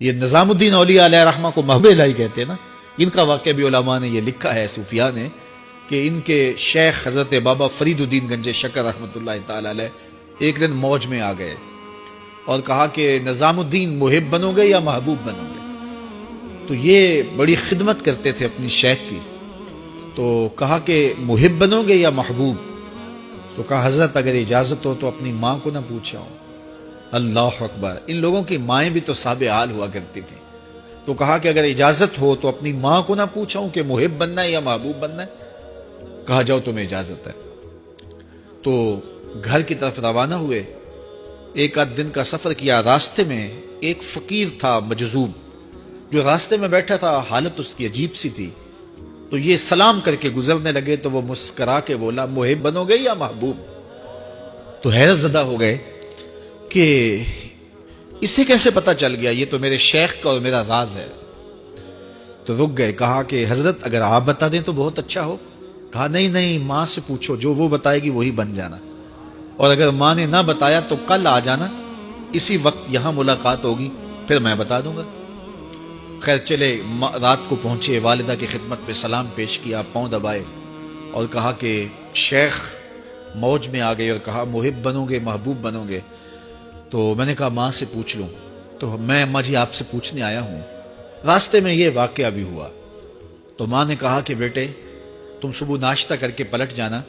یہ نظام الدین اولیاء علیہ رحمہ کو محبوب الہی کہتے ہیں نا. ان کا واقعہ بھی علماء نے یہ لکھا ہے صوفیاء نے کہ ان کے شیخ حضرت بابا فرید الدین گنج شکر رحمۃ اللہ تعالی علیہ ایک دن موج میں آ گئے اور کہا کہ نظام الدین محب بنو گے یا محبوب بنو گے. تو یہ بڑی خدمت کرتے تھے اپنی شیخ کی. تو کہا کہ محب بنو گے یا محبوب. تو کہا حضرت اگر اجازت ہو تو اپنی ماں کو نہ پوچھاؤں. اللہ اکبر. ان لوگوں کی مائیں بھی تو صاحب حال ہوا کرتی تھی. تو کہا کہ اگر اجازت ہو تو اپنی ماں کو نہ پوچھاؤں کہ محب بننا ہے یا محبوب بننا ہے. کہا جاؤ تمہیں اجازت ہے. تو گھر کی طرف روانہ ہوئے. ایک آدھ دن کا سفر کیا. راستے میں ایک فقیر تھا مجذوب جو راستے میں بیٹھا تھا. حالت اس کی عجیب سی تھی. تو یہ سلام کر کے گزرنے لگے تو وہ مسکرا کے بولا محب بنو گے یا محبوب. تو حیرت زدہ ہو گئے کہ اسے کیسے پتا چل گیا, یہ تو میرے شیخ کا اور میرا راز ہے. تو رک گئے. کہا کہ حضرت اگر آپ بتا دیں تو بہت اچھا ہو. کہا نہیں نہیں, ماں سے پوچھو, جو وہ بتائے گی وہی بن جانا. اور اگر ماں نے نہ بتایا تو کل آ جانا, اسی وقت یہاں ملاقات ہوگی, پھر میں بتا دوں گا. خیر چلے, رات کو پہنچے, والدہ کی خدمت میں سلام پیش کیا, پاؤں دبائے اور کہا کہ شیخ موج میں آ گئے اور کہا محب بنو گے محبوب بنو گے. تو میں نے کہا ماں سے پوچھ لوں. تو میں اماں جی آپ سے پوچھنے آیا ہوں. راستے میں یہ واقعہ بھی ہوا. تو ماں نے کہا کہ بیٹے تم صبح ناشتہ کر کے پلٹ جانا,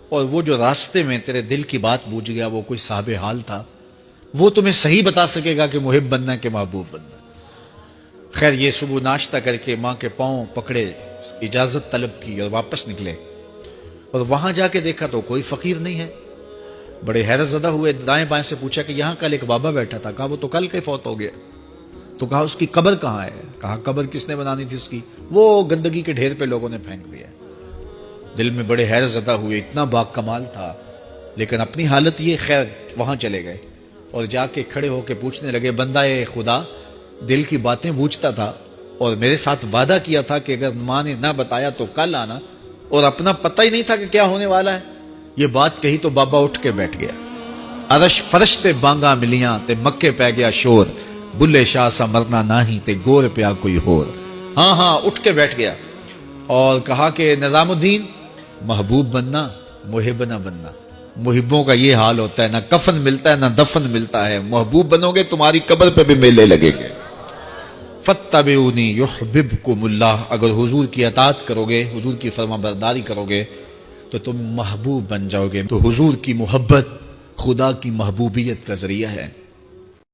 اور وہ جو راستے میں تیرے دل کی بات بوجھ گیا وہ کوئی صاحب حال تھا, وہ تمہیں صحیح بتا سکے گا کہ محب بننا کہ محبوب بننا. خیر یہ صبح ناشتہ کر کے ماں کے پاؤں پکڑے, اجازت طلب کی اور واپس نکلے. اور وہاں جا کے دیکھا تو کوئی فقیر نہیں ہے. بڑے حیرت زدہ ہوئے, دائیں بائیں سے پوچھا کہ یہاں کل ایک بابا بیٹھا تھا. کہا وہ تو کل کے فوت ہو گیا. تو کہا اس کی قبر کہاں ہے. کہا قبر کس نے بنانی تھی اس کی, وہ گندگی کے ڈھیر پہ لوگوں نے پھینک دیا. دل میں بڑے حیرت زدہ ہوئے, اتنا با کمال تھا, لیکن اپنی حالت یہ. خیر وہاں چلے گئے اور جا کے کھڑے ہو کے پوچھنے لگے بندہ خدا دل کی باتیں پوچھتا تھا اور میرے ساتھ وعدہ کیا تھا کہ اگر ماں نے نہ بتایا تو کل آنا, اور اپنا پتہ ہی نہیں تھا کہ کیا ہونے والا ہے. یہ بات کہی تو بابا اٹھ کے بیٹھ گیا. عرش فرش تے بانگا ملیاں تے مکے پہ گیا شور, بلے شاہ سا مرنا نہیں تے گور پیا کوئی ہور. ہاں اٹھ کے بیٹھ گیا اور کہا کہ نظام الدین محبوب بننا محب نہ بننا. محبوں کا یہ حال ہوتا ہے, نہ کفن ملتا ہے نہ دفن ملتا ہے. محبوب بنو گے تمہاری قبر پہ بھی میلے لگیں گے. فاتبعونی یحببکم اللہ. اگر حضور کی اطاعت کرو گے, حضور کی فرما برداری کرو گے تو تم محبوب بن جاؤ گے. تو حضور کی محبت خدا کی محبوبیت کا ذریعہ ہے.